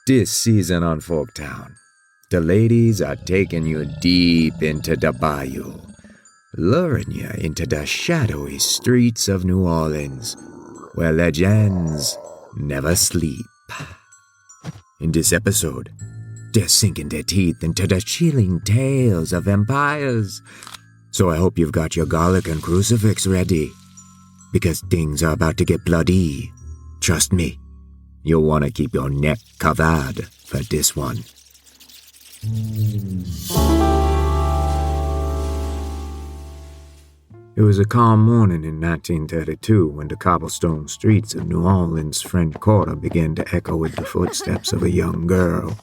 This season on Folktown, the ladies are taking you deep into the bayou, luring you into the shadowy streets of New Orleans, where legends never sleep. In this episode, they're sinking their teeth into the chilling tales of vampires. So I hope you've got your garlic and crucifix ready, because things are about to get bloody. Trust me, you'll want to keep your neck covered for this one. It was a calm morning in 1932 when the cobblestone streets of New Orleans' French Quarter began to echo with the footsteps of a young girl.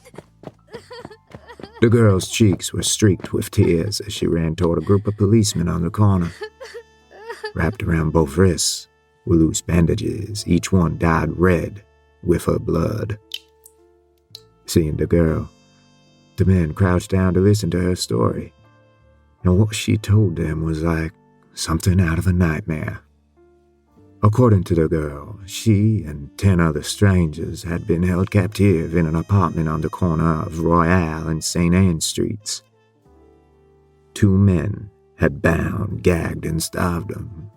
The girl's cheeks were streaked with tears as she ran toward a group of policemen on the corner. Wrapped around both wrists were loose bandages, each one dyed red with her blood. Seeing the girl, the men crouched down to listen to her story, and what she told them was like something out of a nightmare. According to the girl, she and 10 other strangers had been held captive in an apartment on the corner of Royale and St. Anne Streets. 2 men had bound, gagged, and starved them.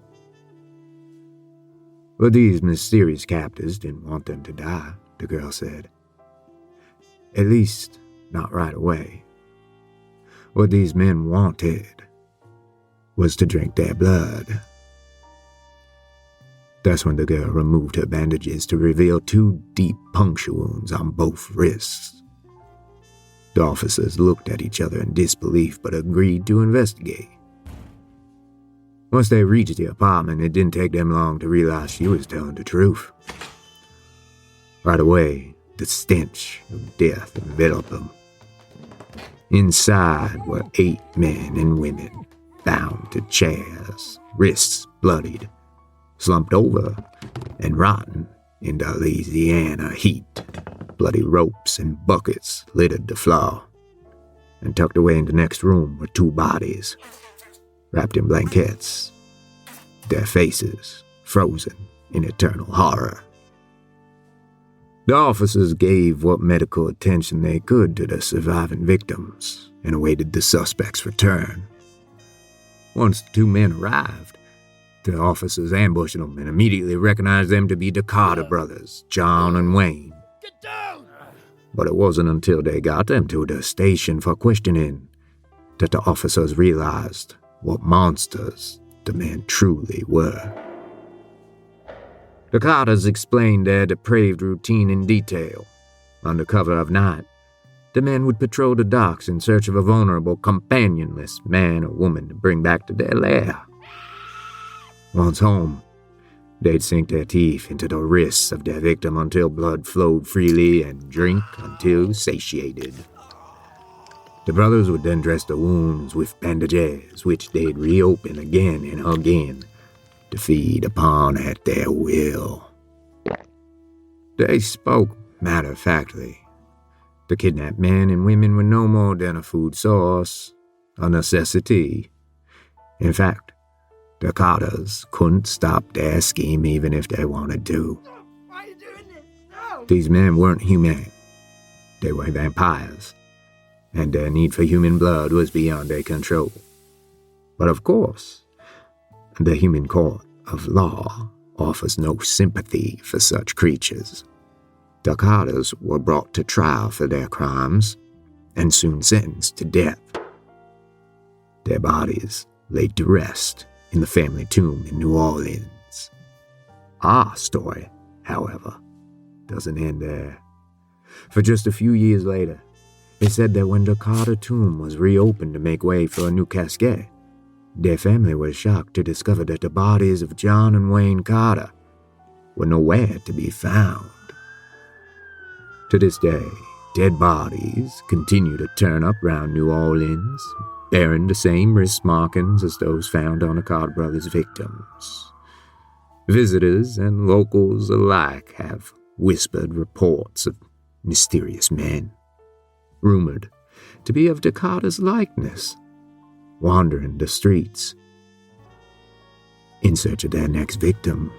But these mysterious captors didn't want them to die, the girl said. At least, not right away. What these men wanted was to drink their blood. That's when the girl removed her bandages to reveal 2 deep puncture wounds on both wrists. The officers looked at each other in disbelief but agreed to investigate. Once they reached the apartment, it didn't take them long to realize she was telling the truth. Right away, the stench of death enveloped them. Inside were 8 men and women, bound to chairs, wrists bloodied, slumped over and rotten in the Louisiana heat. Bloody ropes and buckets littered the floor, and tucked away in the next room were 2 bodies, wrapped in blankets, their faces frozen in eternal horror. The officers gave what medical attention they could to the surviving victims and awaited the suspect's return. Once the 2 men arrived, the officers ambushed them and immediately recognized them to be the Carter brothers, John and Wayne. Get down! But it wasn't until they got them to the station for questioning that the officers realized what monsters the men truly were. The Carters explained their depraved routine in detail. Under cover of night, the men would patrol the docks in search of a vulnerable, companionless man or woman to bring back to their lair. Once home, they'd sink their teeth into the wrists of their victim until blood flowed freely and drink until satiated. The brothers would then dress the wounds with bandages, which they'd reopen again and again to feed upon at their will. They spoke matter-of-factly. The kidnapped men and women were no more than a food source, a necessity. In fact, the Carters couldn't stop their scheme even if they wanted to. Why are you doing this? No! These men weren't humane. They were vampires, and their need for human blood was beyond their control. But of course, the human court of law offers no sympathy for such creatures. The Carters were brought to trial for their crimes and soon sentenced to death. Their bodies laid to rest in the family tomb in New Orleans. Our story, however, doesn't end there. For just a few years later, it said that when the Carter tomb was reopened to make way for a new casket, their family was shocked to discover that the bodies of John and Wayne Carter were nowhere to be found. To this day, dead bodies continue to turn up around New Orleans, bearing the same wrist markings as those found on the Carter brothers' victims. Visitors and locals alike have whispered reports of mysterious men, rumored to be of the Carter's likeness, wandering the streets in search of their next victim.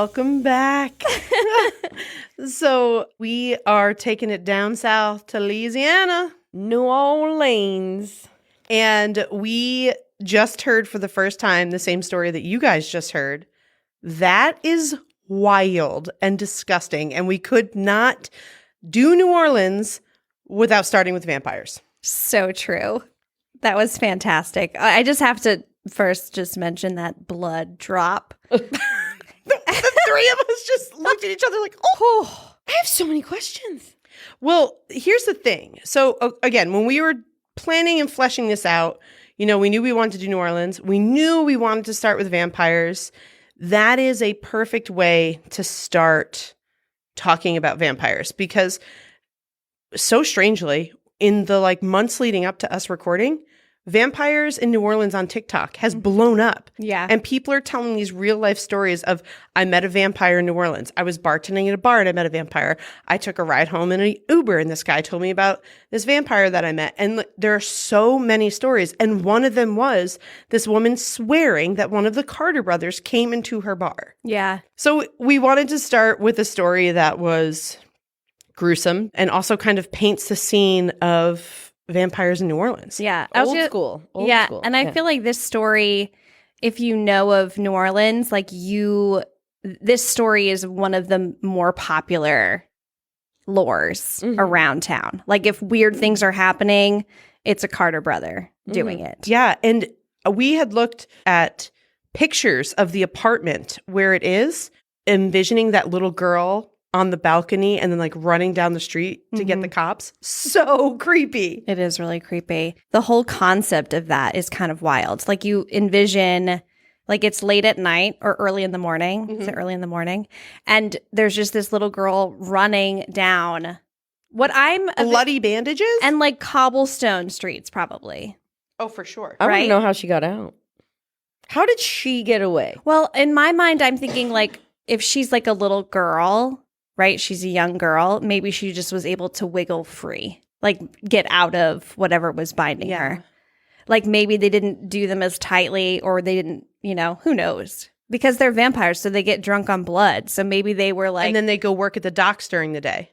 Welcome back. So we are taking it down south to Louisiana. New Orleans. And we just heard for the first time the same story that you guys just heard. That is wild and disgusting. And we could not do New Orleans without starting with vampires. So true. That was fantastic. I just have to first just mention that blood drop. The three of us just looked at each other like, oh, I have so many questions. Well, here's the thing. So again, when we were planning and fleshing this out, we knew we wanted to do New Orleans. We knew we wanted to start with vampires. That is a perfect way to start talking about vampires because so strangely, in the months leading up to us recording, vampires in New Orleans on TikTok has blown up. Yeah. And people are telling these real life stories of, I met a vampire in New Orleans. I was bartending at a bar and I met a vampire. I took a ride home in an Uber and this guy told me about this vampire that I met. And there are so many stories. And one of them was this woman swearing that one of the Carter brothers came into her bar. Yeah. So we wanted to start with a story that was gruesome and also kind of paints the scene of vampires in New Orleans. Yeah. Old school. And I feel like this story, if you know of New Orleans, this story is one of the more popular lores around town. Like if weird things are happening, it's a Carter brother doing it. Yeah. And we had looked at pictures of the apartment where it is, envisioning that little girl on the balcony and then running down the street to get the cops. So creepy. It is really creepy. The whole concept of that is kind of wild. Like you envision, it's late at night or early in the morning. Is it early in the morning? And there's just this little girl running down bloody bandages and cobblestone streets, probably. Oh, for sure. I want Right? to know how she got out. How did she get away? Well, in my mind, I'm thinking if she's a little girl, right? She's a young girl. Maybe she just was able to wiggle free, get out of whatever was binding her. Maybe they didn't do them as tightly or they didn't, who knows? Because they're vampires, so they get drunk on blood. So maybe they were and then they go work at the docks during the day.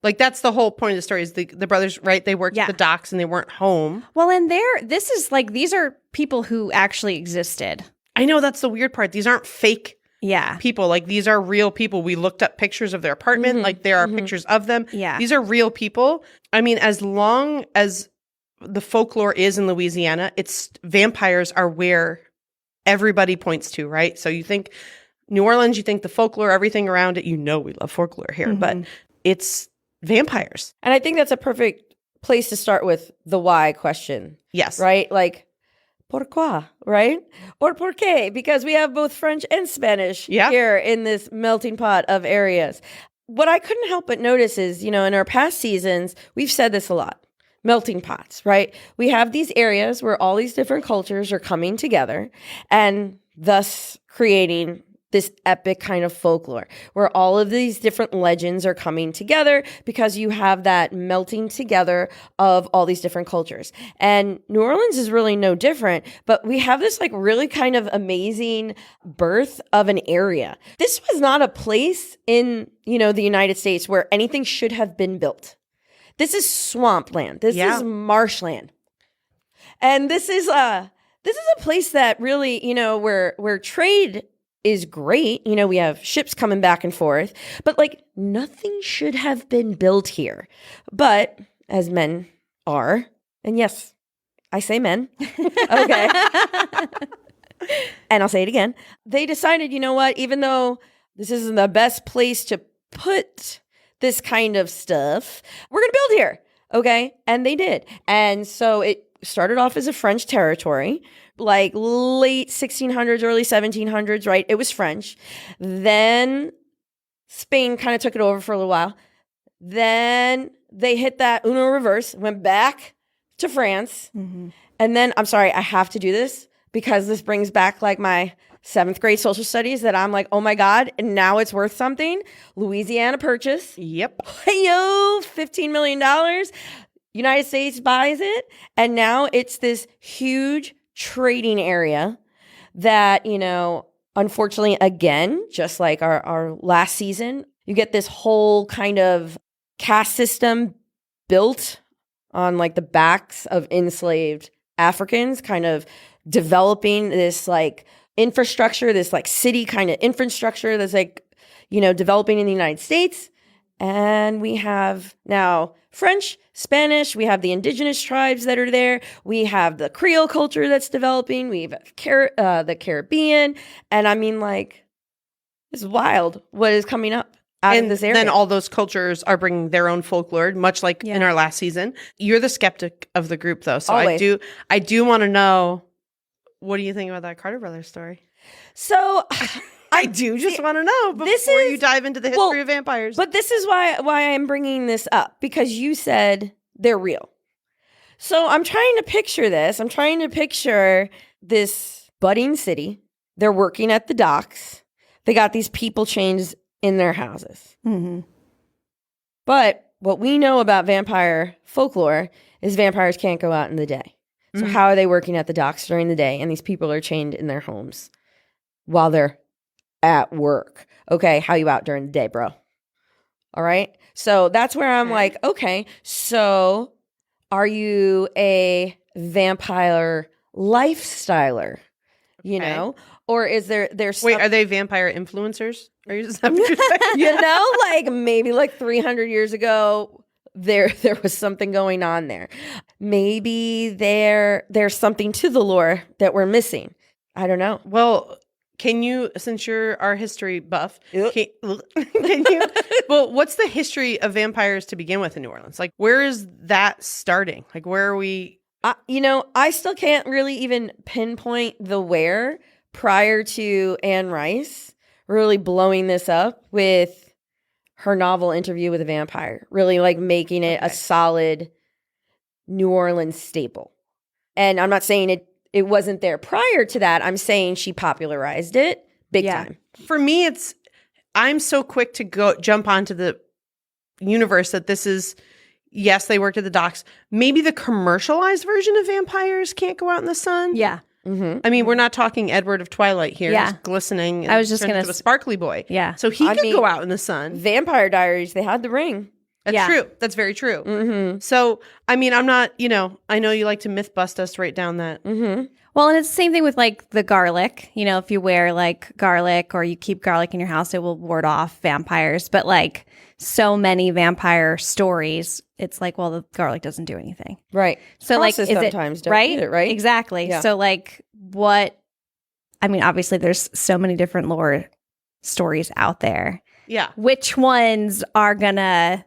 That's the whole point of the story is the brothers, right? They worked at the docks and they weren't home. Well, and this is these are people who actually existed. I know that's the weird part. These aren't fake people. These are real people. We looked up pictures of their apartment. There are pictures of them. Yeah. These are real people. I mean, as long as the folklore is in Louisiana, it's vampires are where everybody points to, right? So you think New Orleans, you think the folklore, everything around it, we love folklore here, but it's vampires. And I think that's a perfect place to start with the why question. Yes. Right? Pourquoi, right? Or por qué? Because we have both French and Spanish here in this melting pot of areas. What I couldn't help but notice is, in our past seasons, we've said this a lot. Melting pots, right? We have these areas where all these different cultures are coming together and thus creating this epic kind of folklore where all of these different legends are coming together because you have that melting together of all these different cultures. And New Orleans is really no different, but we have this really kind of amazing birth of an area. This was not a place in, the United States where anything should have been built. This is swampland. This is marshland. And this is a place that really, where trade is great. We have ships coming back and forth, but nothing should have been built here. But as men are, and yes, I say men, okay, and I'll say it again, they decided, even though this isn't the best place to put this kind of stuff, we're going to build here. Okay. And they did. And so it started off as a French territory, late 1600s, early 1700s, right? It was French. Then Spain kind of took it over for a little while. Then they hit that Uno reverse, went back to France. And then, I'm sorry, I have to do this because this brings back my 7th grade social studies that I'm oh my God, and now it's worth something. Louisiana Purchase. Yep. Yo, $15 million. United States buys it. And now it's this huge trading area that, unfortunately, again, just like our last season, you get this whole kind of caste system built on like the backs of enslaved Africans, kind of developing this like infrastructure, this like city kind of infrastructure that's like, developing in the United States. And we have now French, Spanish, we have the indigenous tribes that are there. We have the Creole culture that's developing. We have the Caribbean. And I mean, like, it's wild what is coming up out of this area. Then all those cultures are bringing their own folklore, much like in our last season. You're the skeptic of the group, though. So Always. I do want to know, what do you think about that Carter Brothers story? So I do just want to know before you dive into the history of vampires. But this is why I'm bringing this up, because you said they're real. So I'm trying to picture this. I'm trying to picture this budding city. They're working at the docks. They got these people chains in their houses. Mm-hmm. But what we know about vampire folklore is vampires can't go out in the day. So how are they working at the docks during the day? And these people are chained in their homes while they're at work. Okay, how you out during the day, bro? All right. So that's where I'm like, okay, so are you a vampire lifestyler? You know? Or is there's wait, are they vampire influencers? Are you just like maybe like 300 years ago there was something going on there. Maybe there's something to the lore that we're missing. I don't know. Well, can you, since you're our history buff, can you, well, what's the history of vampires to begin with in New Orleans? Like, where is that starting? Like, where are we? I still can't really even pinpoint the where prior to Anne Rice really blowing this up with her novel Interview with a Vampire, really like making it a solid New Orleans staple. And I'm not saying it wasn't there prior to that. I'm saying she popularized it big time. For me, I'm so quick to jump onto the universe that this is, yes, they worked at the docks. Maybe the commercialized version of vampires can't go out in the sun. Yeah. Mm-hmm. I mean, we're not talking Edward of Twilight here, just glistening. I was just going to a sparkly boy. Yeah. So he could go out in the sun. Vampire Diaries, they had the ring. That's true. That's very true. Mm-hmm. So, I mean, I'm not, I know you like to myth bust us right down that. Mm-hmm. Well, and it's the same thing with like the garlic. If you wear like garlic or you keep garlic in your house, it will ward off vampires. But like so many vampire stories, it's like, well, the garlic doesn't do anything. Right. So Crosses like, is sometimes it don't right? Need it, right? Exactly. Yeah. So like obviously there's so many different lore stories out there. Yeah. Which ones are gonna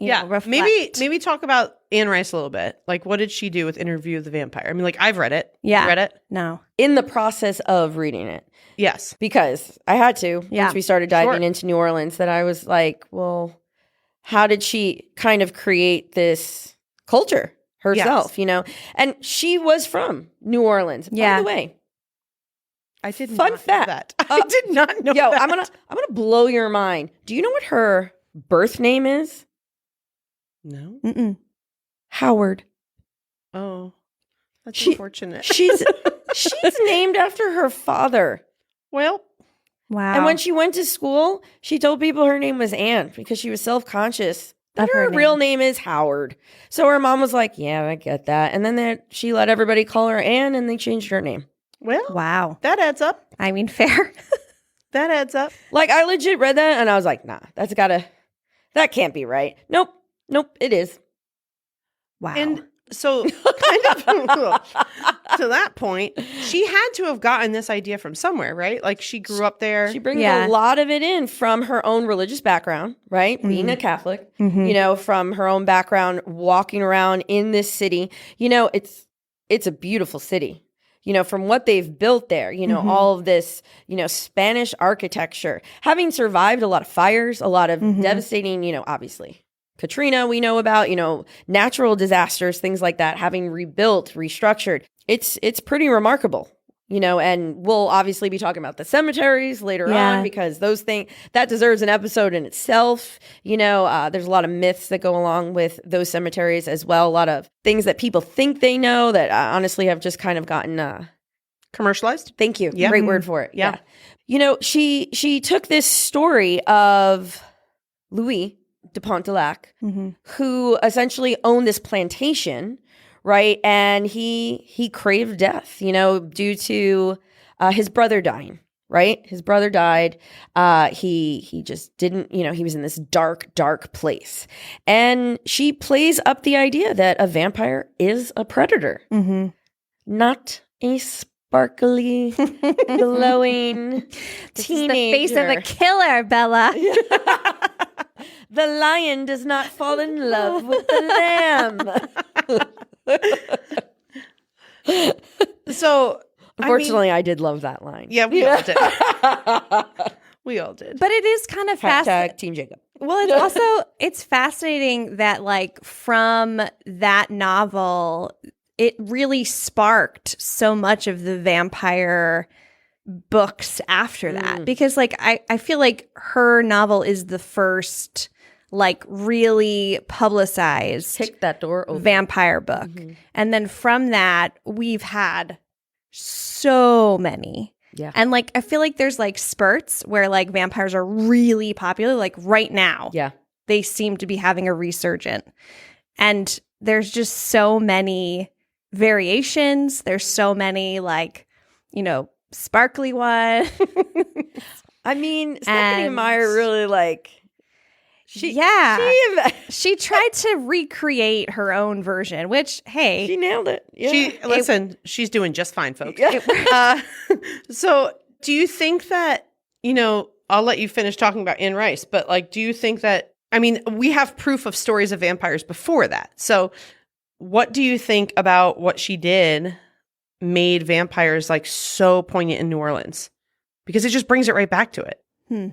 reflect? Maybe talk about Anne Rice a little bit. Like, what did she do with Interview with the Vampire? I mean, like, I've read it. Yeah. You read it? No. In the process of reading it. Yes. Because I had to, once we started diving Sure. into New Orleans, that I was like, well, how did she kind of create this culture herself, And she was from New Orleans, by the way. I did Fun not fact. know that. I did not know Yo, that. I'm gonna blow your mind. Do you know what her birth name is? No. Mm-mm. Howard. Oh, that's unfortunate. She's named after her father. Well, Wow. And when she went to school, she told people her name was Anne because she was self-conscious that her real name is Howard. So her mom was like, yeah, I get that. And then she let everybody call her Anne and they changed her name. well, Wow. that adds up. I mean, fair. That adds up. Like, I legit read that and I was like, nah, that can't be right. Nope, it is. Wow. And so, kind of to that point, she had to have gotten this idea from somewhere, right? Like, she grew up there. She brings a lot of it in from her own religious background, right? Mm-hmm. Being a Catholic, Mm-hmm. from her own background, walking around in this city. It's a beautiful city. From what they've built there, Mm-hmm. all of this, Spanish architecture, having survived a lot of fires, a lot of Mm-hmm. devastating, obviously Katrina, we know about, natural disasters, things like that, having rebuilt, restructured. It's pretty remarkable, and we'll obviously be talking about the cemeteries later on because those things, that deserves an episode in itself. There's a lot of myths that go along with those cemeteries as well. A lot of things that people think they know that honestly have just kind of gotten Commercialized? Thank you. Yeah. Great word for it. Yeah. You know, she took this story of Louis de Pontelac, who essentially owned this plantation, right? And he craved death, you know, due to his brother dying, right? His brother died. He just didn't, you know, he was in this dark place. And she plays up the idea that a vampire is a predator, not a sparkly, glowing This teenager. is the face of a killer, Bella. The lion does not fall in love with the lamb. So, Unfortunately, I did love that line. yeah, we all did. We all did. But it is kind of fascinating. Team Jacob. Well, it's also it's fascinating that like from that novel, it really sparked so much of the vampire books after that. Because like I feel like her novel is the first like really publicized Kick that door open. vampire book. And then from that, we've had so many. Yeah. And like I feel like there's like spurts where like vampires are really popular. Like right now, Yeah. they seem to be having a resurgent. And there's just so many variations. There's so many like, you know, sparkly one. I mean, Stephanie And- Meyer really like She tried to recreate her own version, which hey, she nailed it. Yeah. She's doing just fine, folks. Yeah. So do you think that, you know, I'll let you finish talking about Anne Rice, but like, do you think that, I mean, we have proof of stories of vampires before that. So what do you think about what she did made vampires like so poignant in New Orleans? Because it just brings it right back to it.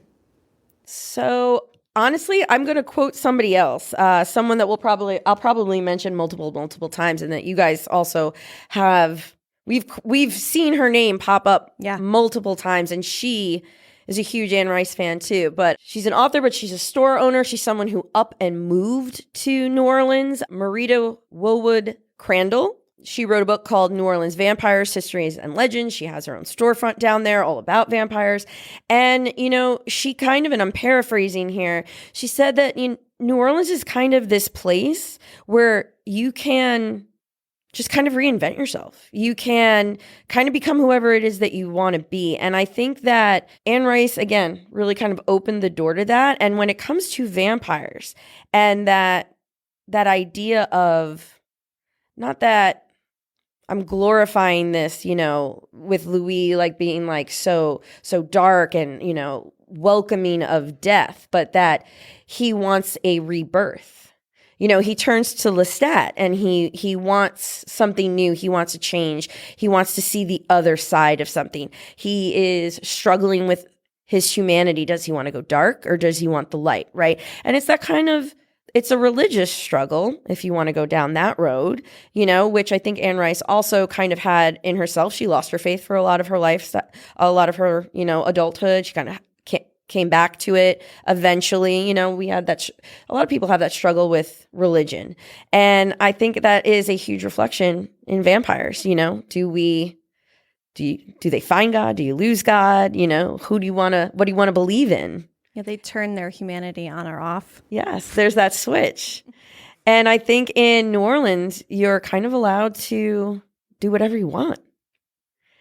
So honestly, I'm going to quote somebody else, someone that I'll probably mention multiple times, and that you guys also have. We've seen her name pop up multiple times, and she is a huge Anne Rice fan too. But she's an author, but she's a store owner. She's someone who up and moved to New Orleans. Marita Wowood Crandall. She wrote a book called New Orleans Vampires, Histories and Legends. She has her own storefront down there all about vampires. And, you know, she kind of, and I'm paraphrasing here, she said that New Orleans is kind of this place where you can just kind of reinvent yourself. You can kind of become whoever it is that you want to be. And I think that Anne Rice, again, really kind of opened the door to that. And when it comes to vampires and that idea of, not that I'm glorifying this, you know, with Louis like being like so dark and, you know, welcoming of death, but that he wants a rebirth. You know, he turns to Lestat and he wants something new. He wants a change. He wants to see the other side of something. He is struggling with his humanity. Does he want to go dark or does he want the light, right? And it's that kind of, it's a religious struggle, if you want to go down that road, you know, which I think Anne Rice also kind of had in herself. She lost her faith for a lot of her life, a lot of her, you know, adulthood. She kind of came back to it eventually. You know, we had that, a lot of people have that struggle with religion. And I think that is a huge reflection in vampires. You know, do they find God? Do you lose God? You know, what do you want to believe in? Yeah, they turn their humanity on or off. Yes, there's that switch. And I think in New Orleans, you're kind of allowed to do whatever you want.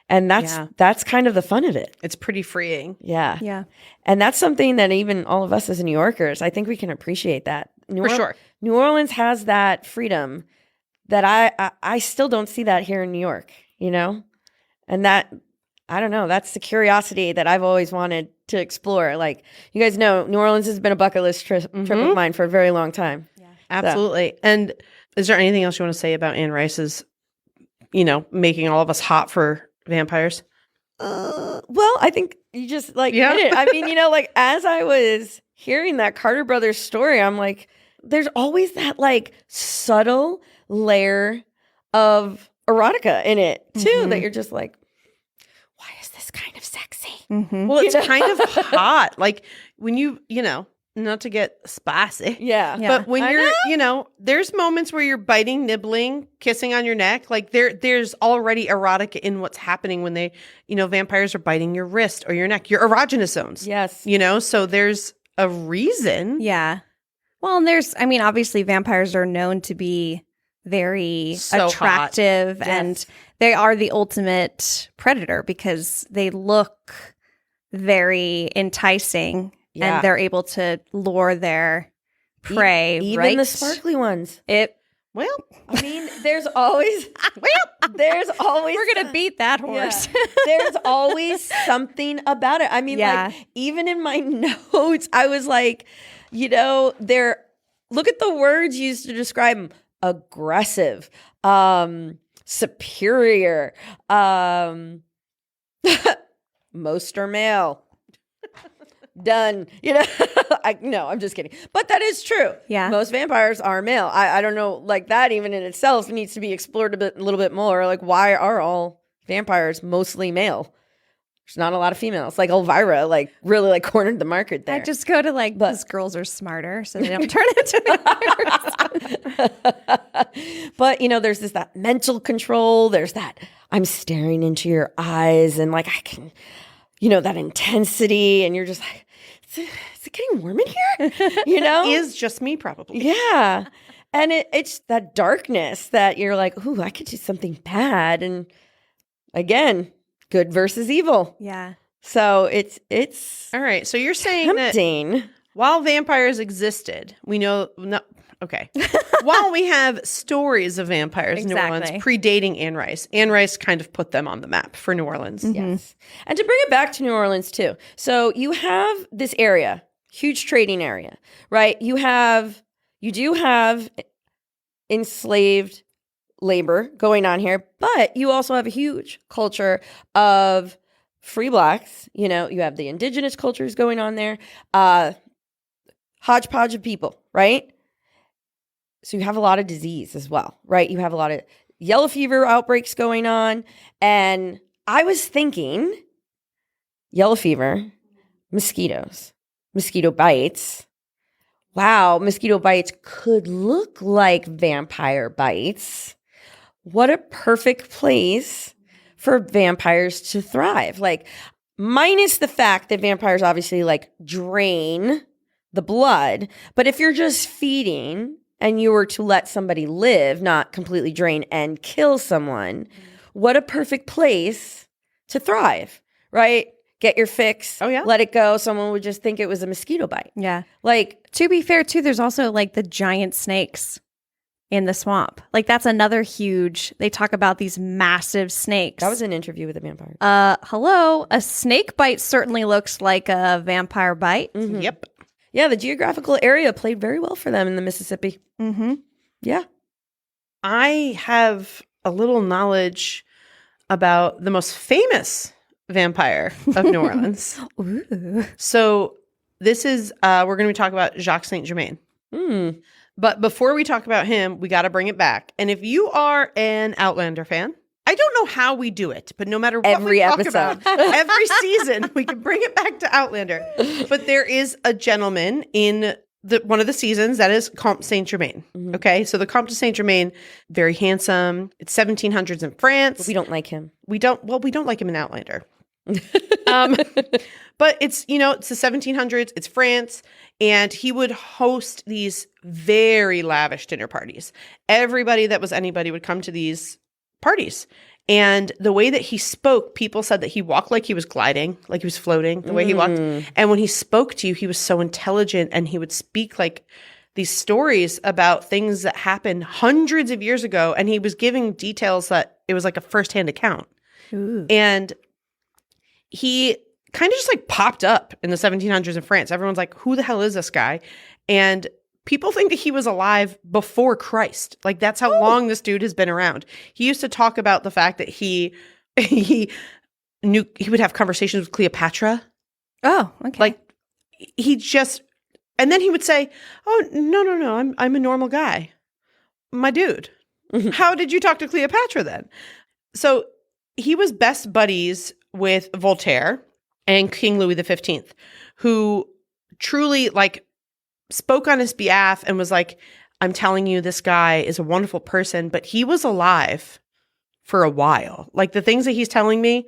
And that's kind of the fun of it. It's pretty freeing. Yeah. Yeah. And that's something that even all of us as New Yorkers, I think we can appreciate that. Sure. New Orleans has that freedom that I still don't see that here in New York, you know? And that, I don't know, that's the curiosity that I've always wanted to explore. Like, you guys know, New Orleans has been a bucket list trip of mine for a very long time. Yeah. Absolutely. And is there anything else you want to say about Anne Rice's, you know, making all of us hot for vampires? Well, I think you just hit it. I mean, you know, like as I was hearing that Carter Brothers story, I'm like, there's always that like subtle layer of erotica in it too, that you're just like, why is this kind of sexy? Well, it's kind of hot. Like when you know, not to get spicy. Yeah. But when you're, there's moments where you're biting, nibbling, kissing on your neck. Like there's already erotic in what's happening when they, vampires are biting your wrist or your neck, your erogenous zones. Yes. So there's a reason. Yeah. Well, and obviously vampires are known to be very attractive hot. and Yes. they are the ultimate predator because they look very enticing and they're able to lure their prey. Even the sparkly ones. Well, there's always we're gonna beat that horse. Yeah. There's always something about it. Like even in my notes, I was like, look at the words used to describe them: aggressive, superior, most are male. Done. I'm just kidding. But that is true. Yeah. Most vampires are male. I don't know, like that even in itself needs to be explored a little bit more. Like, why are all vampires mostly male? There's not a lot of females. Like Elvira, really cornered the market there. I just go to because girls are smarter, so they don't turn into vampires. But there's that mental control. There's that I'm staring into your eyes and I can, that intensity, and you're just like, is it getting warm in here? Is just me probably. Yeah. And it's that darkness that you're like, ooh, I could do something bad. And again, good versus evil. Yeah. So it's all right. So you're saying tempting. that while vampires existed, we know okay. While we have stories of vampires in New Orleans predating Anne Rice, Anne Rice kind of put them on the map for New Orleans. Mm-hmm. Yes. And to bring it back to New Orleans too. So you have this area, huge trading area, right? You do have enslaved labor going on here, but you also have a huge culture of free blacks. You have the indigenous cultures going on there, hodgepodge of people, right? So you have a lot of disease as well, right? You have a lot of yellow fever outbreaks going on. And I was thinking yellow fever, mosquitoes, mosquito bites. Wow, mosquito bites could look like vampire bites. What a perfect place for vampires to thrive. Minus the fact that vampires obviously drain the blood. But if you're just feeding and you were to let somebody live, not completely drain and kill someone, what a perfect place to thrive, right? Get your fix. Oh, yeah. Let it go. Someone would just think it was a mosquito bite. Yeah. To be fair, too, there's also the giant snakes in the swamp. That's another huge, they talk about these massive snakes. That was an interview with a vampire. Hello. A snake bite certainly looks like a vampire bite. Mm-hmm. Yep. Yeah, the geographical area played very well for them in the Mississippi. Mm-hmm. Yeah. I have a little knowledge about the most famous vampire of New Orleans. Ooh. So this is, we're going to be talking about Jacques Saint Germain. But before we talk about him, we got to bring it back. And if you are an Outlander fan, I don't know how we do it, but no matter what we talk about, every season, we can bring it back to Outlander. But there is a gentleman in one of the seasons that is Comte Saint Germain. Mm-hmm. Okay, so the Comte de Saint Germain, very handsome. It's 1700s in France. But we don't like him. We don't like him in Outlander. But it's it's the 1700s. It's France, and he would host these very lavish dinner parties. Everybody that was anybody would come to these parties. And the way that he spoke, people said that he walked like he was gliding, like he was floating, the way he walked. And when he spoke to you, he was so intelligent, and he would speak these stories about things that happened hundreds of years ago. And he was giving details that it was like a firsthand account. Ooh. And he kind of just popped up in the 1700s in France. Everyone's like, who the hell is this guy? And people think that he was alive before Christ. That's how long this dude has been around. He used to talk about the fact that he knew he would have conversations with Cleopatra. Oh, okay. And then he would say, "Oh, no, I'm a normal guy, my dude. How did you talk to Cleopatra then?" So he was best buddies with Voltaire and King Louis XV, who truly spoke on his behalf and was like, I'm telling you, this guy is a wonderful person, but he was alive for a while. Like the things that he's telling me,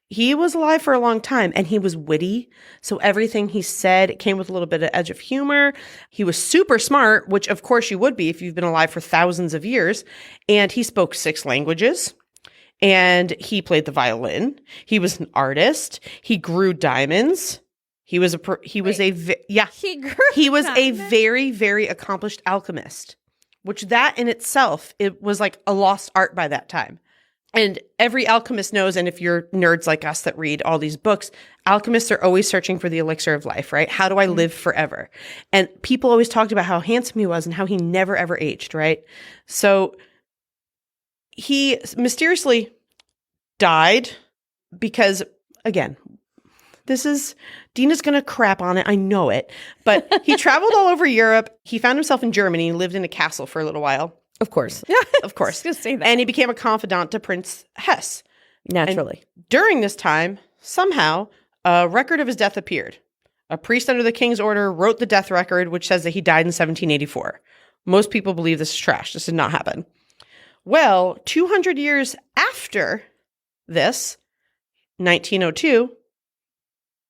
he was alive for a long time and he was witty. So everything he said, it came with a little bit of edge of humor. He was super smart, which of course you would be if you've been alive for thousands of years. And he spoke 6 languages and he played the violin. He was an artist. He grew diamonds. He was a very, very accomplished alchemist, which that in itself, it was like a lost art by that time. And every alchemist knows, and if you're nerds like us that read all these books, alchemists are always searching for the elixir of life, right? How do I live forever? And people always talked about how handsome he was and how he never, ever aged, right? So he mysteriously died because, again, Deena's going to crap on it. I know it. But he traveled all over Europe. He found himself in Germany and lived in a castle for a little while. Of course. Yeah, of course. Just say that. And he became a confidant to Prince Hesse. Naturally. And during this time, somehow, a record of his death appeared. A priest under the king's order wrote the death record, which says that he died in 1784. Most people believe this is trash. This did not happen. Well, 200 years after this, 1902,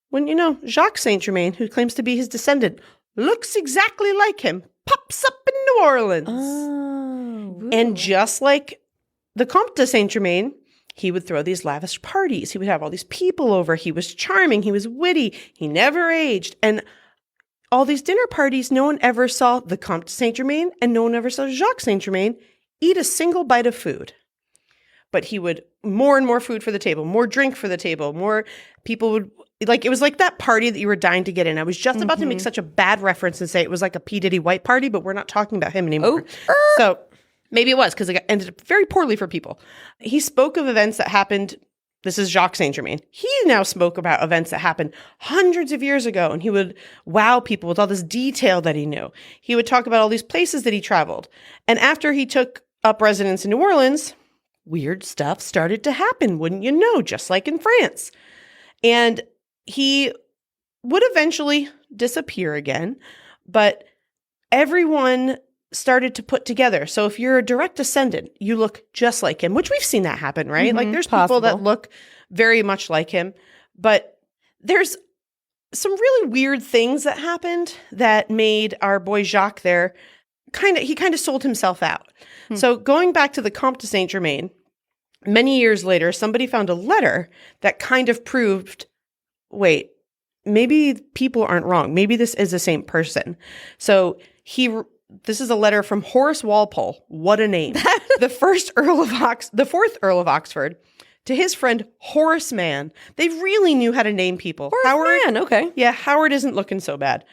when, Jacques Saint-Germain, who claims to be his descendant, looks exactly like him, pops up in New Orleans. Oh. And just like the Comte de Saint-Germain, he would throw these lavish parties. He would have all these people over. He was charming. He was witty. He never aged. And all these dinner parties, no one ever saw the Comte de Saint-Germain and no one ever saw Jacques Saint-Germain eat a single bite of food. But he would more and more food for the table, more drink for the table, more people would, like, it was like that party that you were dying to get in. I was just about to make such a bad reference and say it was like a P. Diddy white party, but we're not talking about him anymore. Oh. So maybe it was because it ended up very poorly for people. He spoke of events that happened. This is Jacques Saint-Germain. He now spoke about events that happened hundreds of years ago, and he would wow people with all this detail that he knew. He would talk about all these places that he traveled. And after he took up residence in New Orleans, weird stuff started to happen, wouldn't you know, just like in France. And he would eventually disappear again, but everyone started to put together. So if you're a direct descendant, you look just like him, which we've seen that happen, right? Mm-hmm, like there's people that look very much like him, but there's some really weird things that happened that made our boy Jacques there he kind of sold himself out. So going back to the Comte de Saint-Germain, many years later, somebody found a letter that kind of proved, wait, maybe people aren't wrong. Maybe this is the same person. So this is a letter from Horace Walpole. What a name. The fourth Earl of Oxford, to his friend Horace Mann. They really knew how to name people. Horace Mann, okay. Yeah, Howard isn't looking so bad.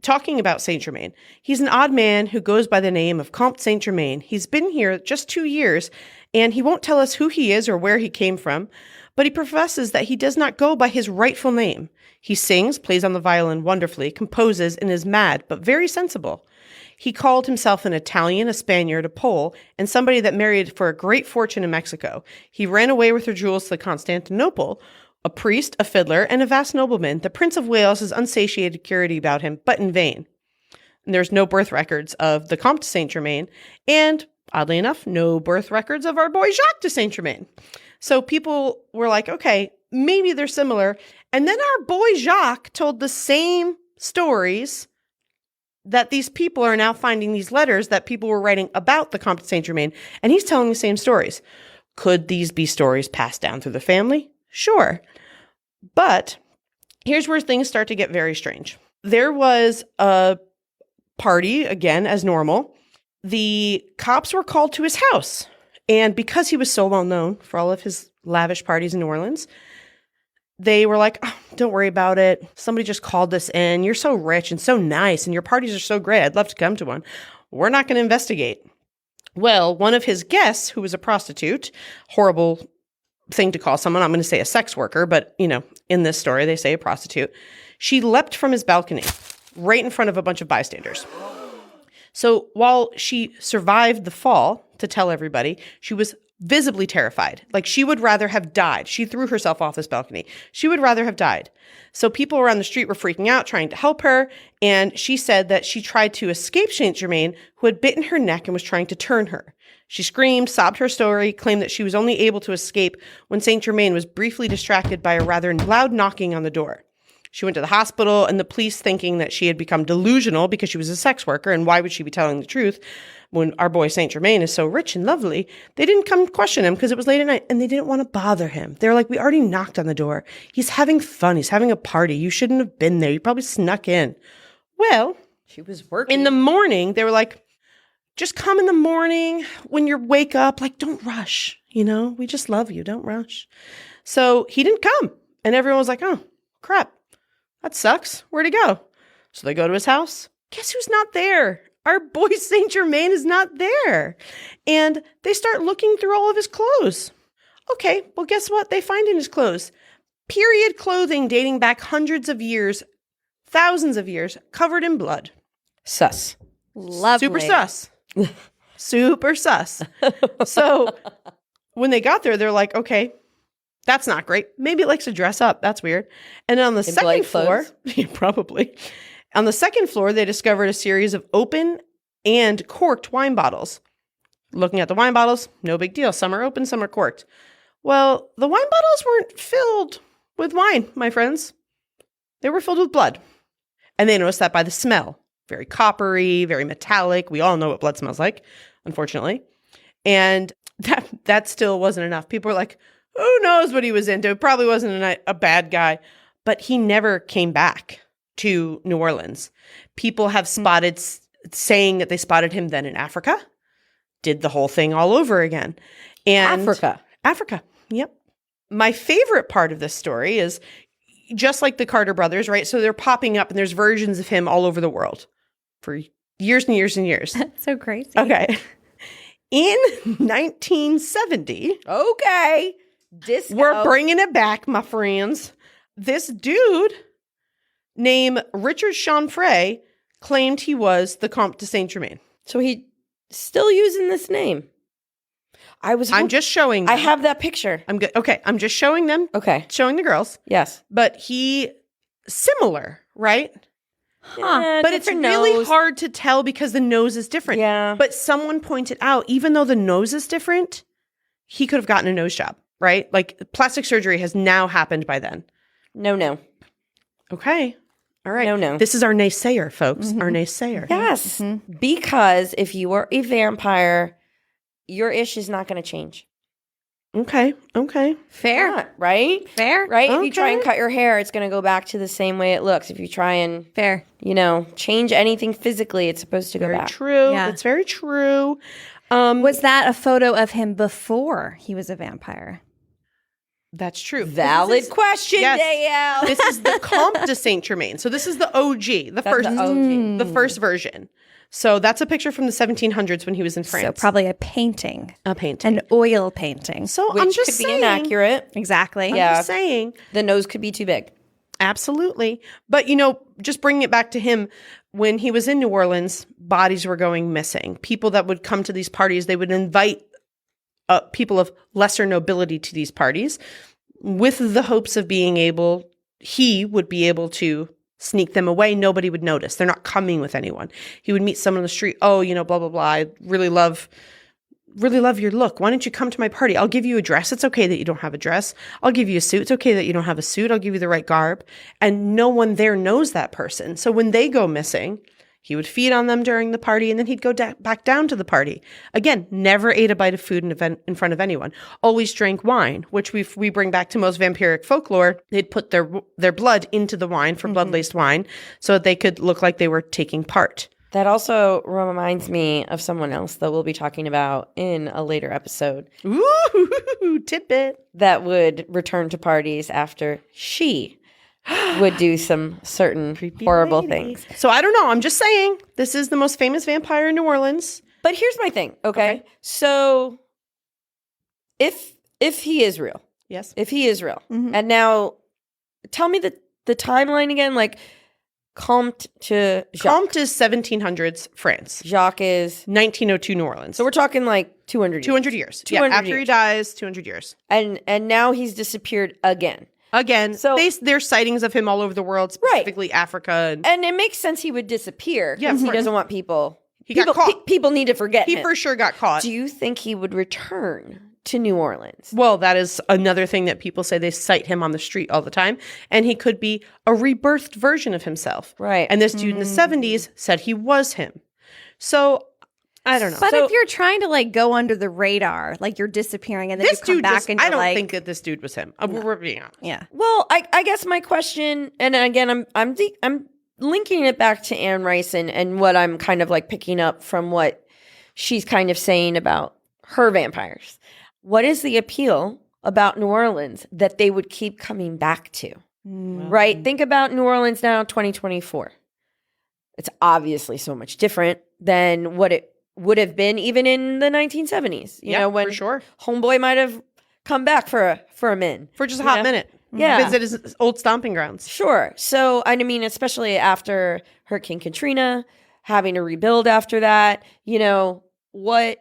Talking about Saint-Germain, he's an odd man who goes by the name of Comte Saint-Germain. He's been here just 2 years, and he won't tell us who he is or where he came from, but he professes that he does not go by his rightful name. He sings, plays on the violin wonderfully, composes, and is mad, but very sensible. He called himself an Italian, a Spaniard, a Pole, and somebody that married for a great fortune in Mexico. He ran away with her jewels to Constantinople, a priest, a fiddler, and a vast nobleman. The Prince of Wales has unsatiated curiosity about him, but in vain. And there's no birth records of the Comte de Saint-Germain, and oddly enough, no birth records of our boy Jacques de Saint-Germain. So people were like, okay, maybe they're similar. And then our boy Jacques told the same stories that these people are now finding these letters that people were writing about the Comte de Saint-Germain, and he's telling the same stories. Could these be stories passed down through the family? Sure. But here's where things start to get very strange. There was a party, again, as normal. The cops were called to his house. And because he was so well known for all of his lavish parties in New Orleans, they were like, oh, don't worry about it. Somebody just called this in. You're so rich and so nice, and your parties are so great. I'd love to come to one. We're not going to investigate. Well, one of his guests, who was a prostitute, horrible thing to call someone, I'm going to say a sex worker, but in this story they say a prostitute. She leapt from his balcony right in front of a bunch of bystanders. So while she survived the fall, to tell everybody, she was visibly terrified. Like she would rather have died. She threw herself off this balcony. She would rather have died. So people around the street were freaking out, trying to help her. And she said that she tried to escape Saint Germain, who had bitten her neck and was trying to turn her. She screamed, sobbed her story, claimed that she was only able to escape when Saint Germain was briefly distracted by a rather loud knocking on the door. She went to the hospital, and the police, thinking that she had become delusional because she was a sex worker, and why would she be telling the truth when our boy Saint Germain is so rich and lovely, they didn't come question him because it was late at night, and they didn't want to bother him. They were like, we already knocked on the door. He's having fun. He's having a party. You shouldn't have been there. You probably snuck in. Well, She was working. in the morning, they were like, just come in the morning when you wake up. Like, don't rush. We just love you. Don't rush. So he didn't come. And everyone was like, oh, crap. That sucks. Where'd he go? So they go to his house. Guess who's not there? Our boy Saint Germain is not there. And they start looking through all of his clothes. Okay, well, guess what they find in his clothes? Period clothing dating back hundreds of years, thousands of years, covered in blood. Sus. Lovely. Super sus. Super sus. So when they got there, they're like, okay, that's not great. Maybe it likes to dress up. That's weird. And then on the second floor, yeah, probably. On the second floor, they discovered a series of open and corked wine bottles. Looking at the wine bottles, no big deal. Some are open, some are corked. Well, the wine bottles weren't filled with wine, my friends. They were filled with blood. And they noticed that by the smell. Very coppery, very metallic. We all know what blood smells like, unfortunately. And that still wasn't enough. People were like, who knows what he was into? Probably wasn't a bad guy. But he never came back to New Orleans. People have spotted, saying that they spotted him then in Africa. Did the whole thing all over again. And Africa. Yep. My favorite part of this story is just like the Carter brothers, right? So they're popping up and there's versions of him all over the world for years and years and years. That's so crazy. Okay. In 1970. Okay. Disco. We're bringing it back, my friends. This dude named Richard Chanfray claimed he was the Comte de Saint Germain. So he still using this name. I'm just showing them. I have that picture. I'm good. Okay. I'm just showing them. Okay. Showing the girls. Yes. But similar, right? Huh. But it's really hard to tell because the nose is different. Yeah. But someone pointed out, even though the nose is different, he could have gotten a nose job, right? Like plastic surgery has now happened by then. No. Okay. All right. No. This is our naysayer, folks. Mm-hmm. Our naysayer. Yes. Mm-hmm. Because if you are a vampire, your ish is not going to change. Okay. Fair. Not, right? Fair. Right? If you try and Okay. cut your hair, it's going to go back to the same way it looks. If you try and, Fair. change anything physically, it's supposed to go Very back. true. Yeah. That's very true. Was that a photo of him before he was a vampire? That's true. Valid question, yes. Dayelle. This is the Comte de Saint Germain. So this is the OG, the first version. So that's a picture from the 1700s when he was in France. So probably a painting. a painting. An oil painting. So Which I'm just could be saying, inaccurate. Exactly. I'm Yeah. just saying, The nose could be too big. absolutely. But just bringing it back to him, when he was in New Orleans, bodies were going missing. People that would come to these parties, they would invite people of lesser nobility to these parties with the hopes of he would be able to sneak them away. Nobody would notice. They're not coming with anyone. He would meet someone on the street. Oh, blah, blah, blah. I really love your look. Why don't you come to my party? I'll give you a dress. It's okay that you don't have a dress. I'll give you a suit. It's okay that you don't have a suit. I'll give you the right garb. And no one there knows that person. So when they go missing, he would feed on them during the party, and then he'd go back down to the party. Again, never ate a bite of food in front of anyone. Always drank wine, which we bring back to most vampiric folklore. They'd put their blood into the wine for blood-laced wine so that they could look like they were taking part. That also reminds me of someone else that we'll be talking about in a later episode Ooh, tidbit. that would return to parties after she would do some certain horrible things. So I don't know. I'm just saying this is the most famous vampire in New Orleans. But here's my thing, okay? So if he is real, Yes. if he is real, Mhm. and now tell me the timeline again, like Comte to Jacques. Comte is 1700s France. Jacques is 1902 New Orleans. So we're talking like 200 years. 200 years. 200 after years. he dies, 200 years. And now he's disappeared again. So there's sightings of him all over the world, specifically Africa. And it makes sense he would disappear because he doesn't want people. He got caught. People need to forget He him. for sure got caught. Do you think he would return to New Orleans? Well, that is another thing that people say. They cite him on the street all the time. And he could be a rebirthed version of himself. Right. And this dude in the 70s said he was him. So I don't know. But if you're trying to like go under the radar, like you're disappearing and then you come back and you're I don't like, think that this dude was him. We're being honest. Yeah. Well, I guess my question, and again, I'm linking it back to Anne Rice and what I'm kind of like picking up from what she's kind of saying about her vampires. What is the appeal about New Orleans that they would keep coming back to? Right? Think about New Orleans now, 2024. It's obviously so much different than what it would have been even in the 1970s. You know, when for sure. Homeboy might have come back for a min. For just a hot minute. Yeah. Visit his old stomping grounds. Sure. So, I mean, especially after Hurricane Katrina, having to rebuild after that, you know, what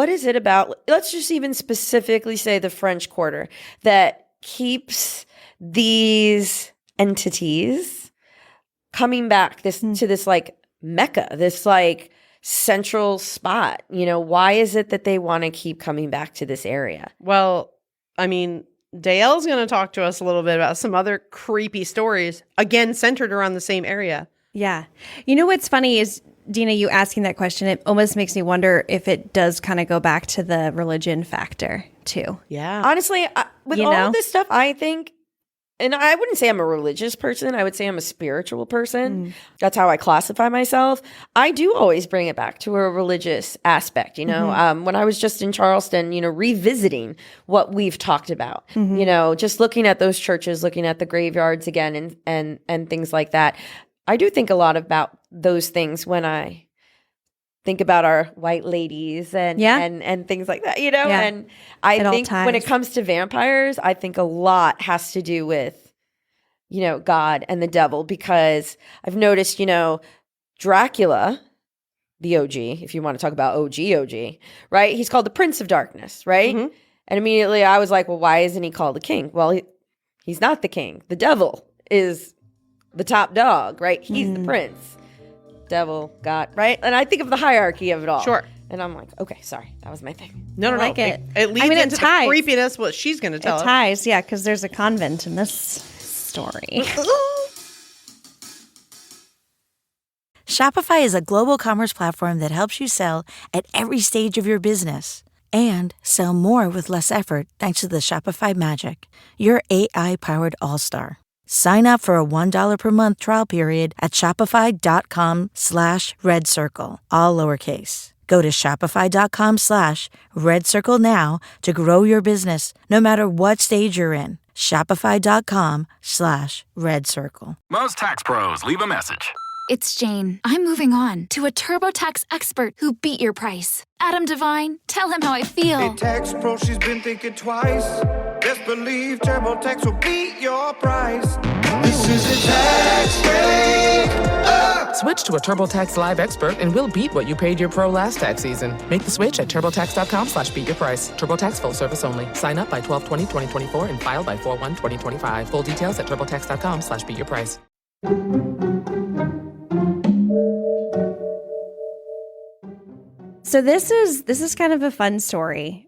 is it about? Let's just even specifically say the French Quarter that keeps these entities coming back to this like Mecca, this like central spot. You know, why is it that they want to keep coming back to this area? Well, I mean, Dayelle's going to talk to us a little bit about some other creepy stories, again, centered around the same area. Yeah. You know what's funny is, Deena, you asking that question, it almost makes me wonder if it does kind of go back to the religion factor too. Yeah. Honestly, with all of this stuff, I think, and I wouldn't say I'm a religious person. I would say I'm a spiritual person. That's how I classify myself. I do always bring it back to a religious aspect. You know, when I was just in Charleston, you know, revisiting what we've talked about, you know, just looking at those churches, looking at the graveyards again and things like that. I do think a lot about those things when I think about our white ladies and things like that, you know? Yeah. And I think when it comes to vampires, I think a lot has to do with, you know, God and the devil, because I've noticed, you know, Dracula, the OG, if you want to talk about OG, right? He's called the Prince of Darkness, right? And immediately I was like, well, why isn't he called the king? Well, he's not the king. The devil is the top dog, right? He's the prince. Devil, God, right? And I think of the hierarchy of it all. Sure. And I'm like, okay, sorry. That was my thing. No. like it. It leads into the creepiness, what she's going to tell us. It ties, yeah, because there's a convent in this story. Shopify is a global commerce platform that helps you sell at every stage of your business and sell more with less effort thanks to the Shopify Magic, your AI-powered all-star. Sign up for a $1 per month trial period at shopify.com/redcircle, all lowercase. Go to shopify.com/redcircle now to grow your business, no matter what stage you're in. Shopify.com/redcircle. Most tax pros leave a message. It's Jane. I'm moving on to a TurboTax expert who beat your price. Adam Devine, tell him how I feel. Hey, tax pro, she's been thinking twice. Best believe TurboTax will beat your price. This is a tax break. Switch to a TurboTax Live expert and we'll beat what you paid your pro last tax season. Make the switch at TurboTax.com/beat your price. TurboTax full service only. Sign up by 12/20/2024 and file by 4/1/2025. Full details at TurboTax.com/beat your price. So this is kind of a fun story.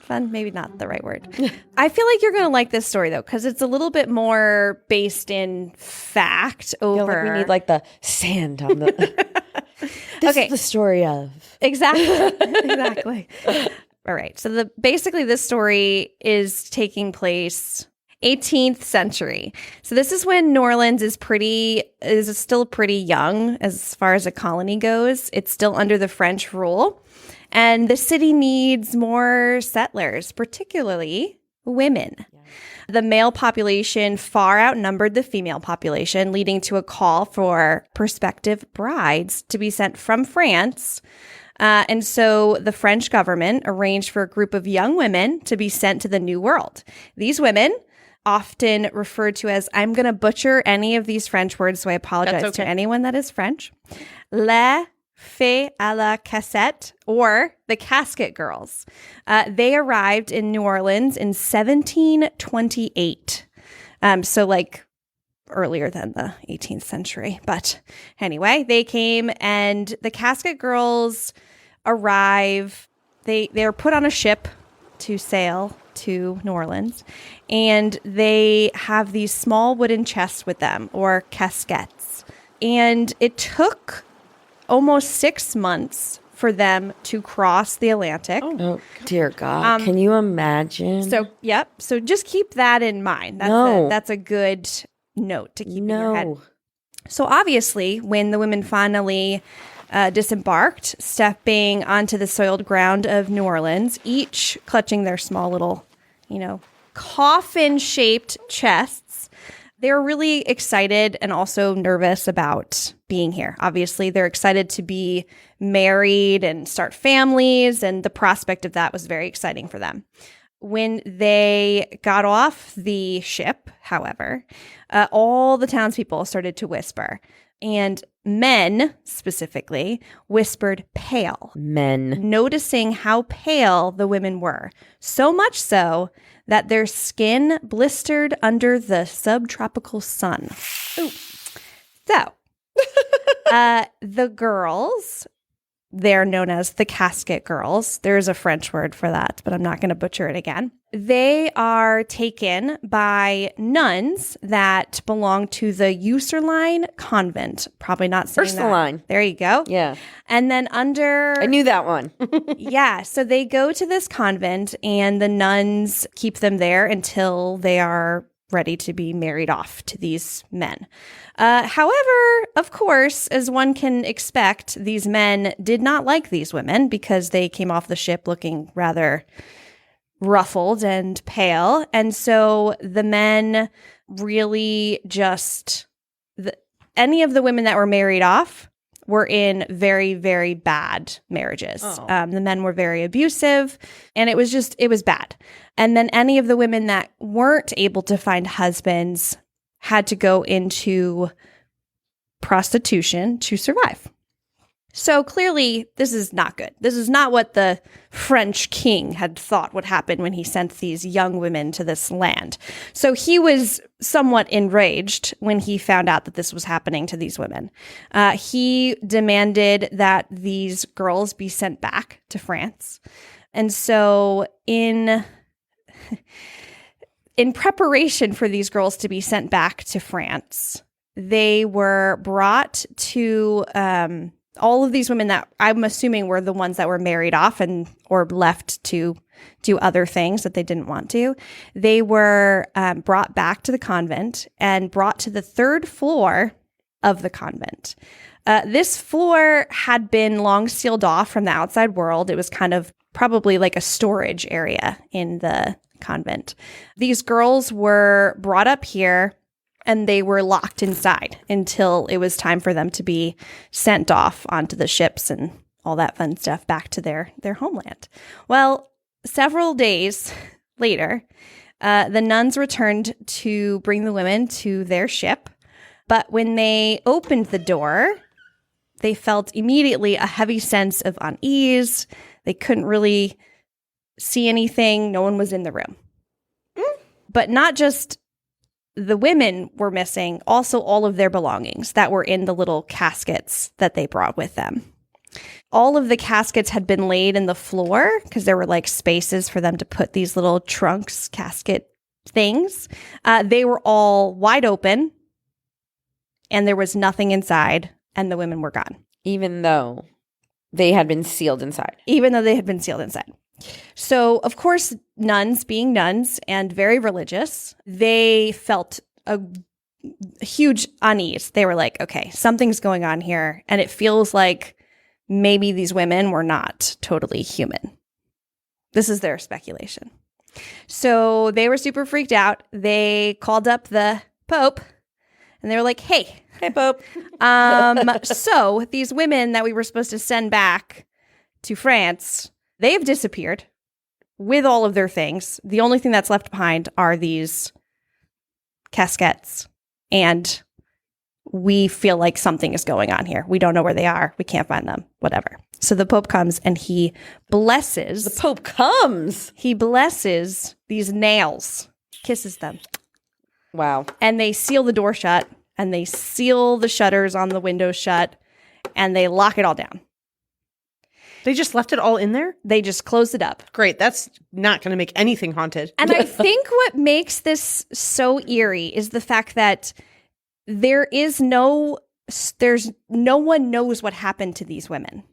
Fun, maybe not the right word. I feel like you're going to like this story, though, because it's a little bit more based in fact over. Like we need like the sand on the. This is the story of. Exactly. All right. So basically this story is taking place 18th century. So this is when New Orleans is still pretty young as far as a colony goes. It's still under the French rule. And the city needs more settlers, particularly women. Yeah. The male population far outnumbered the female population, leading to a call for prospective brides to be sent from France. And so the French government arranged for a group of young women to be sent to the New World. These women often referred to as, I'm going to butcher any of these French words, so I apologize to anyone that is French. Les Fées à la Cassette, or the Casket Girls. They arrived in New Orleans in 1728. So like earlier than the 18th century. But anyway, they came, and the Casket Girls arrive. They're put on a ship to sail to New Orleans, and they have these small wooden chests with them, or casquettes. And it took almost 6 months for them to cross the Atlantic. Oh dear God. Can you imagine? So, yep. So just keep that in mind. That's a good note to keep in your head. So obviously, when the women finally disembarked, stepping onto the soiled ground of New Orleans, each clutching their small little, coffin-shaped chests, they were really excited and also nervous about being here. Obviously, they're excited to be married and start families, and the prospect of that was very exciting for them. When they got off the ship, however, all the townspeople started to whisper. And men, specifically, whispered pale. Men. Noticing how pale the women were. So much so that their skin blistered under the subtropical sun. Ooh. So, the girls, they're known as the Casket Girls. There's a French word for that, but I'm not going to butcher it again. They are taken by nuns that belong to the Ursuline convent. Probably not saying Ursuline. That. There you go. Yeah. And then I knew that one. Yeah. So they go to this convent, and the nuns keep them there until they are ready to be married off to these men. However, of course, as one can expect, these men did not like these women because they came off the ship looking rather ruffled and pale. And so the men really any of the women that were married off were in very, very bad marriages. The men were very abusive, and it was bad. And then any of the women that weren't able to find husbands had to go into prostitution to survive. So clearly, this is not good. This is not what the French king had thought would happen when he sent these young women to this land. So he was somewhat enraged when he found out that this was happening to these women. He demanded that these girls be sent back to France. And so in preparation for these girls to be sent back to France, they were brought to all of these women that I'm assuming were the ones that were married off or left to do other things that they didn't want to. They were brought back to the convent and brought to the 3rd floor of the convent. This floor had been long sealed off from the outside world. It was kind of probably like a storage area in the convent. These girls were brought up here, and they were locked inside until it was time for them to be sent off onto the ships and all that fun stuff back to their homeland. Well, several days later, the nuns returned to bring the women to their ship. But when they opened the door, they felt immediately a heavy sense of unease. They couldn't really see anything. No one was in the room. But not just the women were missing, also all of their belongings that were in the little caskets that they brought with them. All of the caskets had been laid in the floor because there were like spaces for them to put these little trunks, casket things. They were all wide open, and there was nothing inside, and the women were gone. Even though they had been sealed inside. So, of course, nuns, being nuns and very religious, they felt a huge unease. They were like, okay, something's going on here, and it feels like maybe these women were not totally human. This is their speculation. So they were super freaked out. They called up the Pope, and they were like, hey, Pope. So these women that we were supposed to send back to France, they have disappeared with all of their things. The only thing that's left behind are these casquettes, and we feel like something is going on here. We don't know where they are. We can't find them, whatever. So the Pope comes and he blesses. The Pope comes? He blesses these nails, kisses them. Wow. And they seal the door shut, and they seal the shutters on the windows shut, and they lock it all down. They just left it all in there? They just closed it up. Great. That's not going to make anything haunted. And I think what makes this so eerie is the fact that there's no one knows what happened to these women.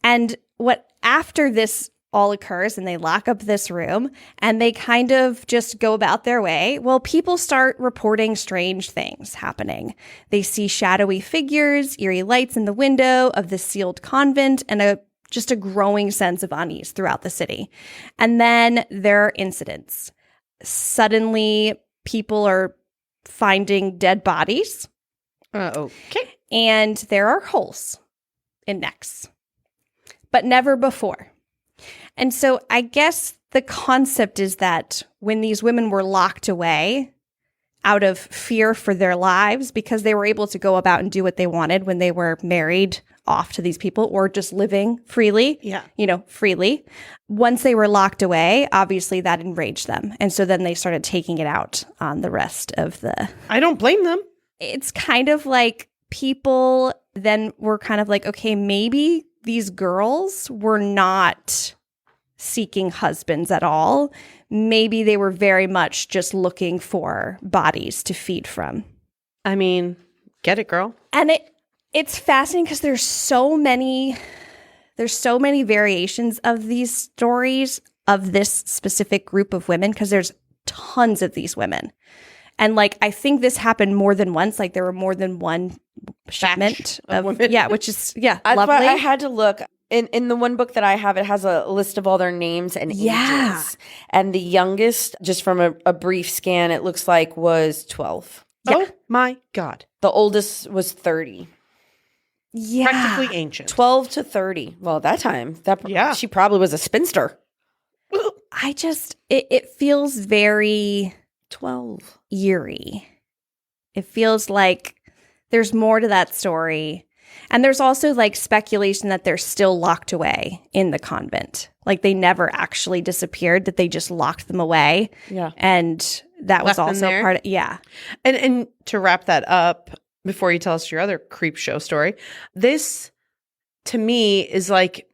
And what after this all occurs and they lock up this room and they kind of just go about their way, well, people start reporting strange things happening. They see shadowy figures, eerie lights in the window of the sealed convent, and just a growing sense of unease throughout the city. And then there are incidents. Suddenly, people are finding dead bodies. Okay. And there are holes in necks, but never before. And so I guess the concept is that when these women were locked away out of fear for their lives, because they were able to go about and do what they wanted when they were married off to these people or just living freely, freely. Once they were locked away, obviously that enraged them. And so then they started taking it out on the rest of the... I don't blame them. It's kind of like people then were kind of like, okay, maybe these girls were not seeking husbands at all. Maybe they were very much just looking for bodies to feed from. I mean, get it, girl. And it's fascinating because there's so many variations of these stories of this specific group of women, because there's tons of these women. And like, I think this happened more than once. Like there were more than one shipment of women. Yeah, which is, lovely. I had to look. In the one book that I have, it has a list of all their names and ages. And the youngest, just from a brief scan, it looks like was 12. Yeah. Oh my God. The oldest was 30. Yeah. Practically ancient. 12 to 30. Well, at that time, she probably was a spinster. It feels very 12 eerie. It feels like there's more to that story. And there's also like speculation that they're still locked away in the convent. Like they never actually disappeared, that they just locked them away. Yeah. And that was also part of, And to wrap that up, before you tell us your other creep show story, this to me is like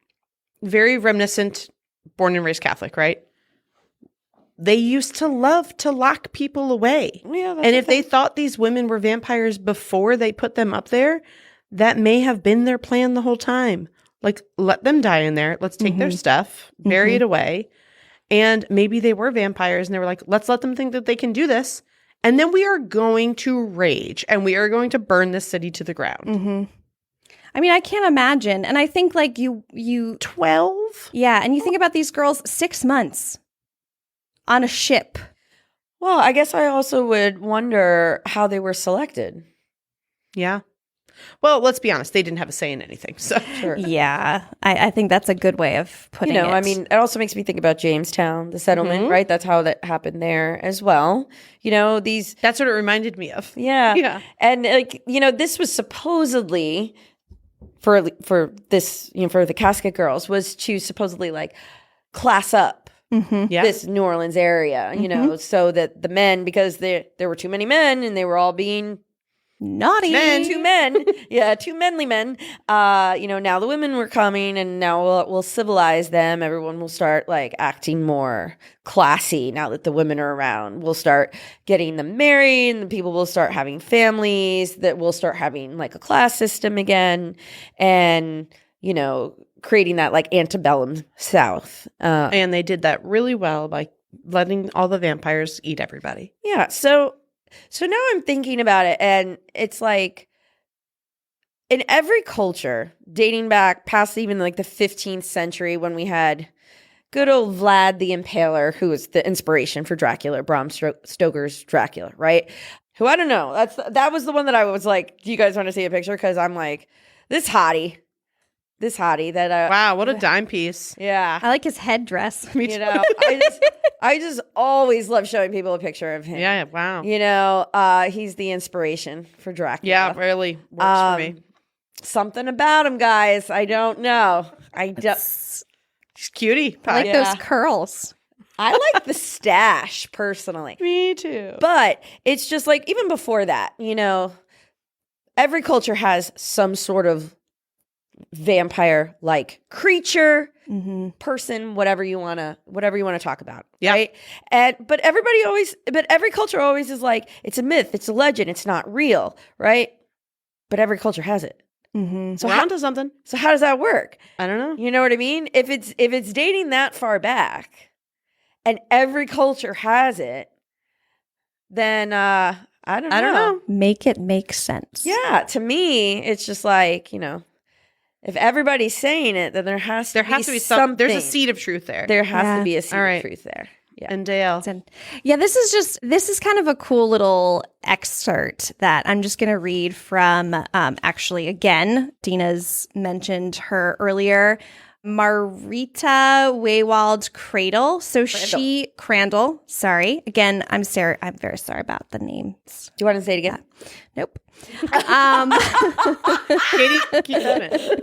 very reminiscent, born and raised Catholic, right? They used to love to lock people away. Yeah, and if they thought these women were vampires before they put them up there, that may have been their plan the whole time. Like, let them die in there. Let's take their stuff, bury it away. And maybe they were vampires and they were like, let's let them think that they can do this. And then we are going to rage and we are going to burn this city to the ground. Mm-hmm. I mean, I can't imagine. And I think like you 12? Yeah. And you think about these girls, 6 months on a ship. Well, I guess I also would wonder how they were selected. Yeah. Well, let's be honest. They didn't have a say in anything. So sure. Yeah. I think that's a good way of putting it. I mean, it also makes me think about Jamestown, the settlement, right? That's how that happened there as well. That's what it reminded me of. Yeah. Yeah. And this was supposedly for this, for the casket girls, was to supposedly like class up this New Orleans area, so that the men, because there were too many men and they were all being naughty. Two men. Yeah, two manly men. Now the women were coming and now we'll civilize them. Everyone will start like acting more classy now that the women are around. We'll start getting them married and the people will start having families, that we'll start having like a class system again and, creating that like antebellum South. And they did that really well by letting all the vampires eat everybody. Yeah. So now I'm thinking about it, and it's like in every culture, dating back past even like the 15th century, when we had good old Vlad the Impaler, who was the inspiration for Dracula, Bram Stoker's Dracula, right? Who, I don't know. That was the one that I was like, do you guys want to see a picture? Because I'm like, this hottie. this hottie that wow, what a dime piece. Yeah. I like his headdress. Me too. You know, I just always love showing people a picture of him. Yeah, wow. You know, he's the inspiration for Dracula. Yeah, really works for me. Something about him, guys. I don't know. He's cutie. I like those curls. I like the stash personally. Me too. But it's just like, even before that, you know, every culture has some sort of vampire-like creature, person, whatever you want to talk about. Yeah. Right. But every culture always is like, it's a myth, it's a legend, it's not real. Right. But every culture has it. So we're onto something. So how does that work? I don't know. You know what I mean? If it's dating that far back and every culture has it, then I don't know. Make it make sense. Yeah, to me, it's just like, you know, if everybody's saying it, then there has to be something. There's a seed of truth there. There has to be a seed of truth there. Yeah. And Dayelle. Yeah, this is kind of a cool little excerpt that I'm just going to read from, actually, again, Deena's mentioned her earlier, Marita Waywald's Cradle. So Crandall, sorry. Again, I'm very sorry about the names. Do you want to say it again? Nope. Katie, keep going.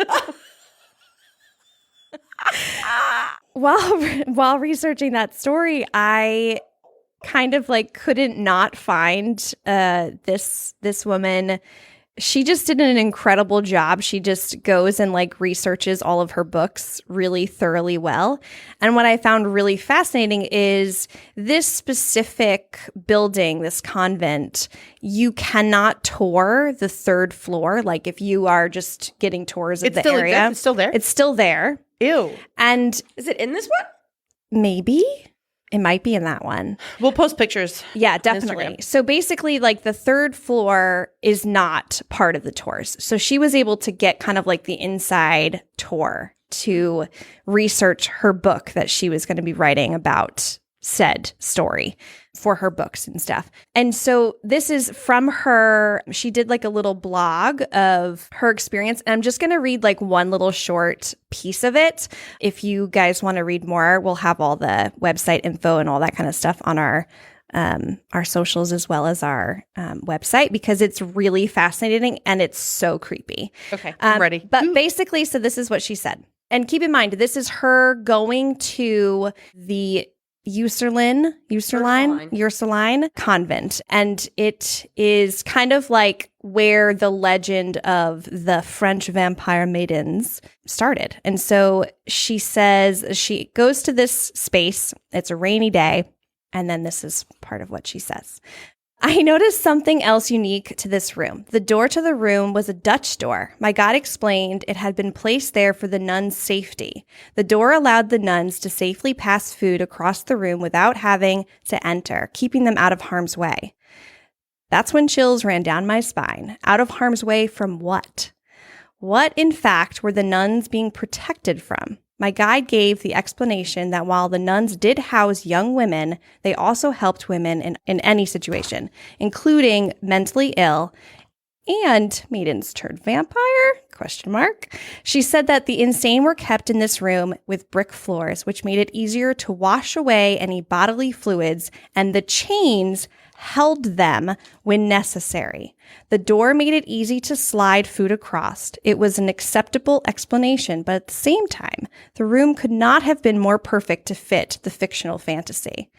While researching that story, I kind of like couldn't not find this woman. She just did an incredible job. She just goes and like researches all of her books really thoroughly well. And what I found really fascinating is this specific building, this convent, you cannot tour the third floor. Like if you are just getting tours of the area. It's still there? It's still there. Ew. And is it in this one? Maybe. It might be in that one. We'll post pictures. Yeah, definitely. So basically, like the third floor is not part of the tours. So she was able to get kind of like the inside tour to research her book that she was going to be writing about said story for her books and stuff. And so this is from her, she did like a little blog of her experience. And I'm just going to read like one little short piece of it. If you guys want to read more, we'll have all the website info and all that kind of stuff on our socials as well as our website, because it's really fascinating and it's so creepy. Okay, I'm ready. But basically, so this is what she said. And keep in mind, this is her going to the Ursuline convent. And it is kind of like where the legend of the French vampire maidens started. And so she says she goes to this space. It's a rainy day. And then this is part of what she says. I noticed something else unique to this room. The door to the room was a Dutch door. My guide explained it had been placed there for the nuns' safety. The door allowed the nuns to safely pass food across the room without having to enter, keeping them out of harm's way. That's when chills ran down my spine. Out of harm's way from what? What, in fact, were the nuns being protected from? My guide gave the explanation that while the nuns did house young women, they also helped women in any situation, including mentally ill and maidens turned vampire? ? She said that the insane were kept in this room with brick floors, which made it easier to wash away any bodily fluids, and the chains held them when necessary. The door made it easy to slide food across. It was an acceptable explanation, but at the same time, the room could not have been more perfect to fit the fictional fantasy.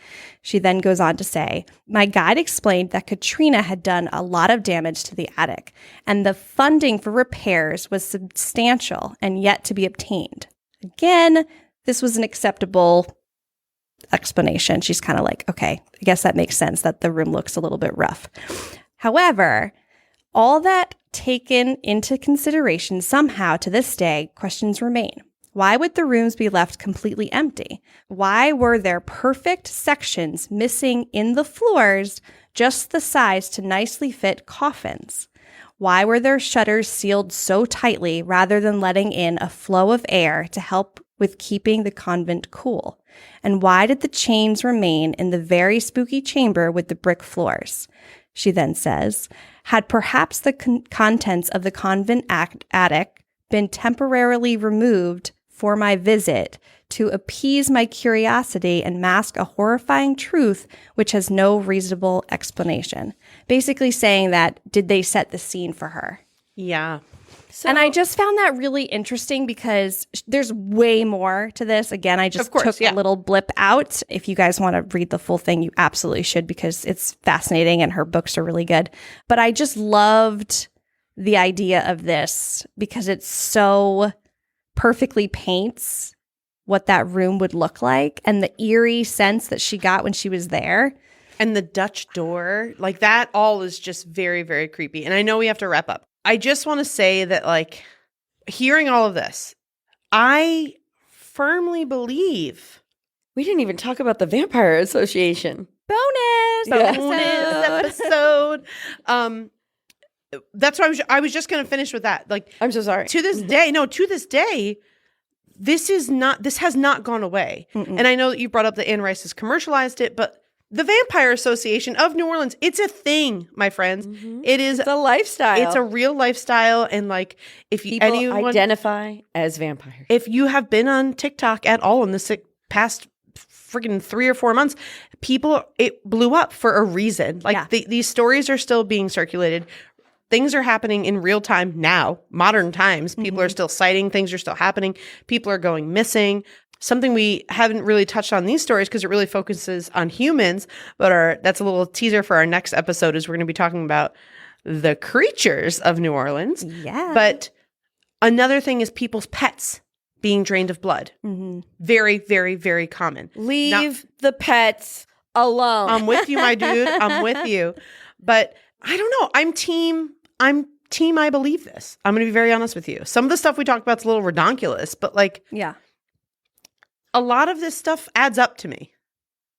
She then goes on to say, my guide explained that Katrina had done a lot of damage to the attic, and the funding for repairs was substantial and yet to be obtained. Again, this was an acceptable explanation. She's kind of like, okay, I guess that makes sense that the room looks a little bit rough. However, all that taken into consideration, somehow to this day, questions remain. Why would the rooms be left completely empty? Why were there perfect sections missing in the floors, just the size to nicely fit coffins? Why were their shutters sealed so tightly rather than letting in a flow of air to help with keeping the convent cool? And why did the chains remain in the very spooky chamber with the brick floors? She then says, had perhaps the contents of the convent attic been temporarily removed for my visit to appease my curiosity and mask a horrifying truth which has no reasonable explanation. Basically saying that, did they set the scene for her? Yeah. So, and I just found that really interesting because there's way more to this. Again, I just took a little blip out. If you guys want to read the full thing, you absolutely should because it's fascinating and her books are really good. But I just loved the idea of this because it so perfectly paints what that room would look like and the eerie sense that she got when she was there. And the Dutch door, like that all is just very, very creepy. And I know we have to wrap up. I just want to say that, like, hearing all of this, I firmly believe. We didn't even talk about the Vampire Association. Bonus episode. That's what I was just going to finish with that. Like, I'm so sorry. To this day, this has not gone away. Mm-mm. And I know that you brought up that Anne Rice has commercialized it, but the Vampire Association of New Orleans, it's a thing, my friends. Mm-hmm. It's a lifestyle. It's a real lifestyle. And like, if anyone identify as vampires, if you have been on TikTok at all in the past freaking 3 or 4 months, it blew up for a reason. Like these stories are still being circulated. Things are happening in real time now, modern times. People are still citing, things are still happening. People are going missing. Something we haven't really touched on these stories because it really focuses on humans, but that's a little teaser for our next episode is we're going to be talking about the creatures of New Orleans. Yeah. But another thing is people's pets being drained of blood. Mm-hmm. Very, very, very common. Leave the pets alone. I'm with you, my dude. I'm with you. But I don't know. I'm team I believe this. I'm going to be very honest with you. Some of the stuff we talked about is a little redonkulous, but like, yeah. A lot of this stuff adds up to me.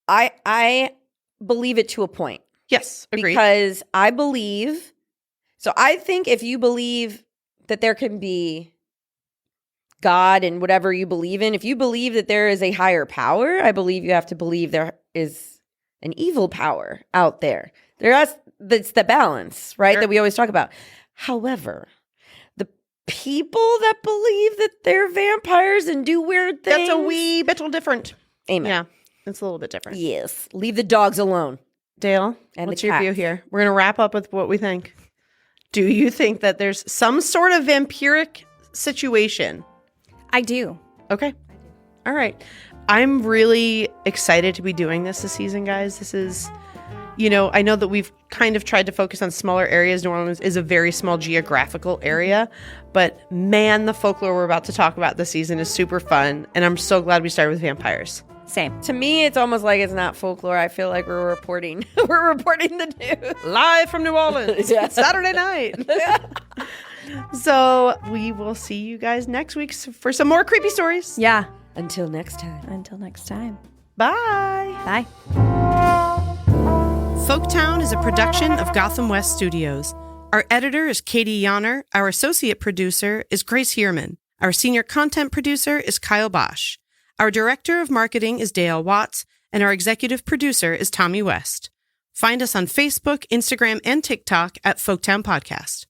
I believe it to a point. Yes, agreed. Because I think if you believe that there can be God and whatever you believe in, if you believe that there is a higher power, I believe you have to believe there is an evil power out there. That's the balance, right? Sure. That we always talk about. However, people that believe that they're vampires and do weird things. That's a wee bit different. Amen. Yeah, it's a little bit different. Yes. Leave the dogs alone. Dale, what's your view here? We're going to wrap up with what we think. Do you think that there's some sort of vampiric situation? I do. Okay. All right. I'm really excited to be doing this season, guys. This is... I know that we've kind of tried to focus on smaller areas. New Orleans is a very small geographical area, but man, the folklore we're about to talk about this season is super fun, and I'm so glad we started with vampires. Same. To me, it's almost like it's not folklore. I feel like we're reporting the news. Live from New Orleans. Yeah. Saturday night. So we will see you guys next week for some more creepy stories. Yeah. Until next time. Bye. Bye. Folktown is a production of Gotham West Studios. Our editor is Katie Yonner. Our associate producer is Grace Heerman. Our senior content producer is Kyle Bosch. Our director of marketing is Dayelle Watts, and our executive producer is Tommy West. Find us on Facebook, Instagram, and TikTok at Folktown Podcast.